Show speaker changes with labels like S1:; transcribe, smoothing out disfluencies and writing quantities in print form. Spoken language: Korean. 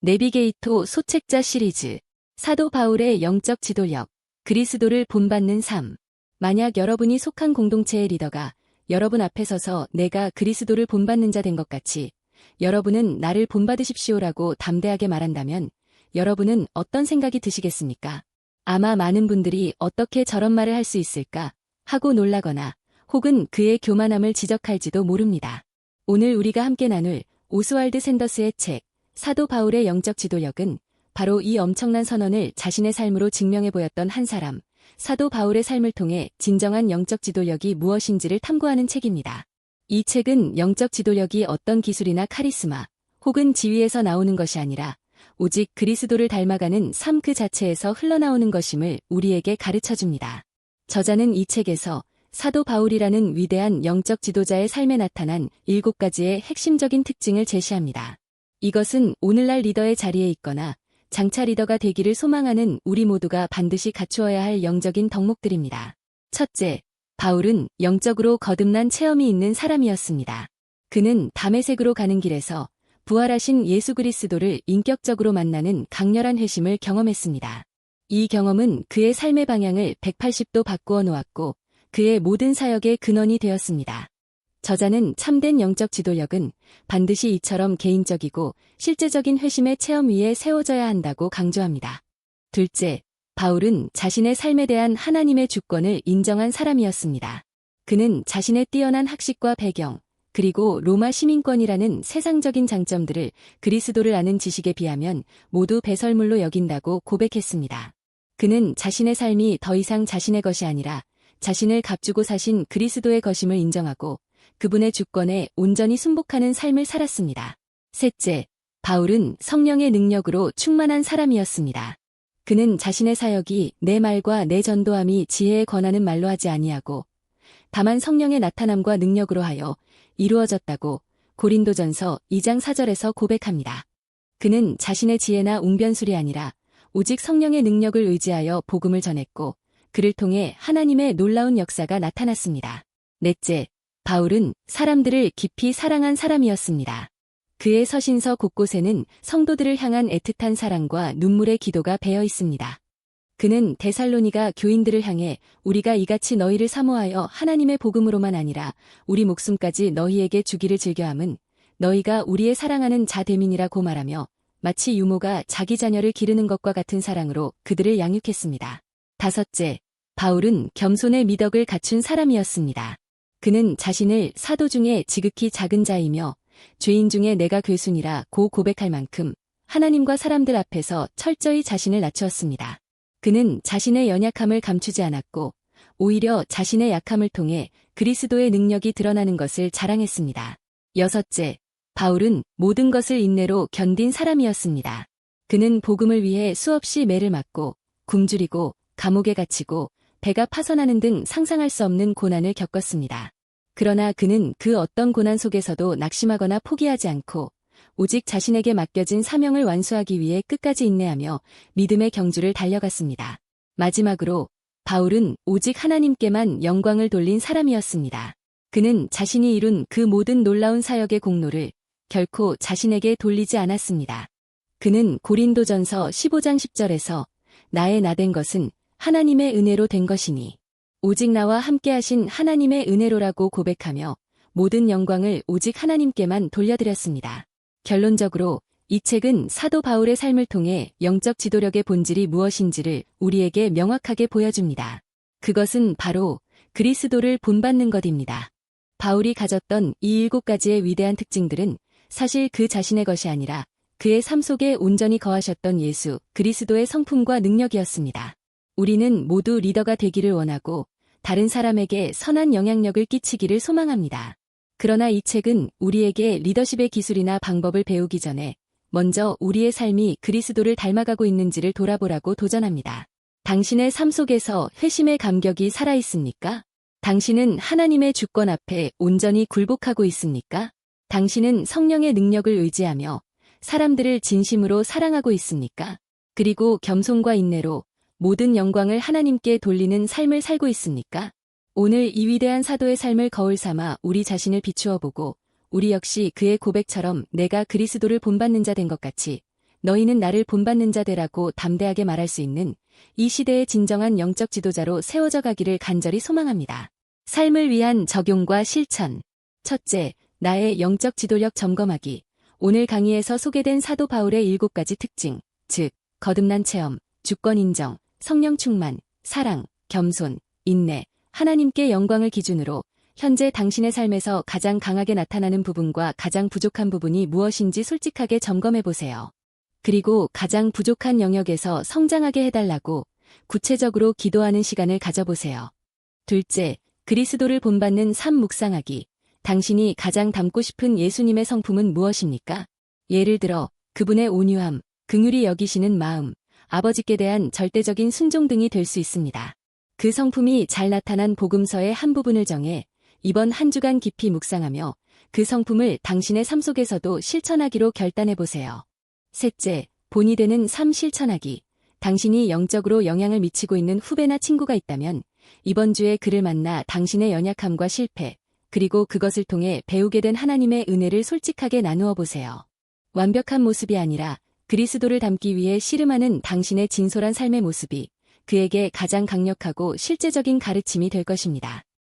S1: 내비게이토 소책자 시리즈 사도 바울의 영적 지도력 그리스도를 본받는 삶. 만약 여러분이 속한 공동체의 리더가 여러분 앞에 서서 내가 그리스도를 본받는 자 된 것 같이 여러분은 나를 본받으십시오라고 담대하게 말한다면 여러분은 어떤 생각이 드시겠습니까? 아마 많은 분들이 어떻게 저런 말을 할 수 있을까 하고 놀라거나 혹은 그의 교만함을 지적할지도 모릅니다. 오늘 우리가 함께 나눌 오스왈드 샌더스의 책 사도 바울의 영적 지도력은 바로 이 엄청난 선언을 자신의 삶으로 증명해 보였던 한 사람, 사도 바울의 삶을 통해 진정한 영적 지도력이 무엇인지를 탐구하는 책입니다. 이 책은 영적 지도력이 어떤 기술이나 카리스마 혹은 지위에서 나오는 것이 아니라 오직 그리스도를 닮아가는 삶 그 자체에서 흘러나오는 것임을 우리에게 가르쳐줍니다. 저자는 이 책에서 사도 바울이라는 위대한 영적 지도자의 삶에 나타난 7가지의 핵심적인 특징을 제시합니다. 이것은 오늘날 리더의 자리에 있거나 장차 리더가 되기를 소망하는 우리 모두가 반드시 갖추어야 할 영적인 덕목들입니다. 첫째, 바울은 영적으로 거듭난 체험이 있는 사람이었습니다. 그는 다메섹으로 가는 길에서 부활하신 예수 그리스도를 인격적으로 만나는 강렬한 회심을 경험했습니다. 이 경험은 그의 삶의 방향을 180도 바꾸어 놓았고 그의 모든 사역의 근원이 되었습니다. 저자는 참된 영적 지도력은 반드시 이처럼 개인적이고 실제적인 회심의 체험 위에 세워져야 한다고 강조합니다. 둘째, 바울은 자신의 삶에 대한 하나님의 주권을 인정한 사람이었습니다. 그는 자신의 뛰어난 학식과 배경, 그리고 로마 시민권이라는 세상적인 장점들을 그리스도를 아는 지식에 비하면 모두 배설물로 여긴다고 고백했습니다. 그는 자신의 삶이 더 이상 자신의 것이 아니라 자신을 값주고 사신 그리스도의 것임을 인정하고 그분의 주권에 온전히 순복하는 삶을 살았습니다. 셋째, 바울은 성령의 능력으로 충만한 사람이었습니다. 그는 자신의 사역이 내 말과 내 전도함이 지혜에 권하는 말로 하지 아니하고 다만 성령의 나타남과 능력으로 하여 이루어졌다고 고린도전서 2장 4절에서 고백합니다. 그는 자신의 지혜나 웅변술이 아니라 오직 성령의 능력을 의지하여 복음을 전했고 그를 통해 하나님의 놀라운 역사가 나타났습니다. 넷째, 바울은 사람들을 깊이 사랑한 사람이었습니다. 그의 서신서 곳곳에는 성도들을 향한 애틋한 사랑과 눈물의 기도가 배어 있습니다. 그는 데살로니가 교인들을 향해 우리가 이같이 너희를 사모하여 하나님의 복음으로만 아니라 우리 목숨까지 너희에게 주기를 즐겨함은 너희가 우리의 사랑하는 자 됨이니라고 말하며 마치 유모가 자기 자녀를 기르는 것과 같은 사랑으로 그들을 양육했습니다. 다섯째, 바울은 겸손의 미덕을 갖춘 사람이었습니다. 그는 자신을 사도 중에 지극히 작은 자이며 죄인 중에 내가 괴순이라 고 고백할 만큼 하나님과 사람들 앞에서 철저히 자신을 낮추었습니다. 그는 자신의 연약함을 감추지 않았고 오히려 자신의 약함을 통해 그리스도의 능력이 드러나는 것을 자랑했습니다. 여섯째, 바울은 모든 것을 인내로 견딘 사람이었습니다. 그는 복음을 위해 수없이 매를 맞고 굶주리고 감옥에 갇히고 배가 파선하는 등 상상할 수 없는 고난을 겪었습니다. 그러나 그는 그 어떤 고난 속에서도 낙심하거나 포기하지 않고 오직 자신에게 맡겨진 사명을 완수하기 위해 끝까지 인내하며 믿음의 경주를 달려갔습니다. 마지막으로 바울은 오직 하나님께만 영광을 돌린 사람이었습니다. 그는 자신이 이룬 그 모든 놀라운 사역의 공로를 결코 자신에게 돌리지 않았습니다. 그는 고린도전서 15장 10절에서 나의 나 된 것은 하나님의 은혜로 된 것이니 오직 나와 함께하신 하나님의 은혜로라고 고백하며 모든 영광을 오직 하나님께만 돌려드렸습니다. 결론적으로 이 책은 사도 바울의 삶을 통해 영적 지도력의 본질이 무엇인지를 우리에게 명확하게 보여줍니다. 그것은 바로 그리스도를 본받는 것입니다. 바울이 가졌던 이 7가지의 위대한 특징들은 사실 그 자신의 것이 아니라 그의 삶 속에 온전히 거하셨던 예수 그리스도의 성품과 능력이었습니다. 우리는 모두 리더가 되기를 원하고 다른 사람에게 선한 영향력을 끼치기를 소망합니다. 그러나 이 책은 우리에게 리더십의 기술이나 방법을 배우기 전에 먼저 우리의 삶이 그리스도를 닮아가고 있는지를 돌아보라고 도전합니다. 당신의 삶 속에서 회심의 감격이 살아있습니까? 당신은 하나님의 주권 앞에 온전히 굴복하고 있습니까? 당신은 성령의 능력을 의지하며 사람들을 진심으로 사랑하고 있습니까? 그리고 겸손과 인내로 모든 영광을 하나님께 돌리는 삶을 살고 있습니까? 오늘 이 위대한 사도의 삶을 거울 삼아 우리 자신을 비추어 보고 우리 역시 그의 고백처럼 내가 그리스도를 본받는 자 된 것 같이 너희는 나를 본받는 자되라고 담대하게 말할 수 있는 이 시대의 진정한 영적 지도자로 세워져 가기를 간절히 소망합니다. 삶을 위한 적용과 실천. 첫째, 나의 영적 지도력 점검하기. 오늘 강의에서 소개된 사도 바울의 7가지 특징, 즉, 거듭난 체험, 주권 인정, 성령 충만, 사랑, 겸손, 인내, 하나님께 영광을 기준으로 현재 당신의 삶에서 가장 강하게 나타나는 부분과 가장 부족한 부분이 무엇인지 솔직하게 점검해 보세요. 그리고 가장 부족한 영역에서 성장하게 해달라고 구체적으로 기도하는 시간을 가져보세요. 둘째, 그리스도를 본받는 삶 묵상하기. 당신이 가장 닮고 싶은 예수님의 성품은 무엇입니까? 예를 들어 그분의 온유함, 긍휼히 여기시는 마음, 아버지께 대한 절대적인 순종 등이 될 수 있습니다. 그 성품이 잘 나타난 복음서의 한 부분을 정해 이번 한 주간 깊이 묵상하며 그 성품을 당신의 삶 속에서도 실천하기로 결단해보세요. 셋째, 본이 되는 삶 실천하기. 당신이 영적으로 영향을 미치고 있는 후배나 친구가 있다면 이번 주에 그를 만나 당신의 연약함과 실패, 그리고 그것을 통해 배우게 된 하나님의 은혜를 솔직하게 나누어 보세요. 완벽한 모습이 아니라 그리스도를 닮기 위해 씨름하는 당신의 진솔한 삶의 모습이 그에게 가장 강력하고 실제적인 가르침이 될 것입니다.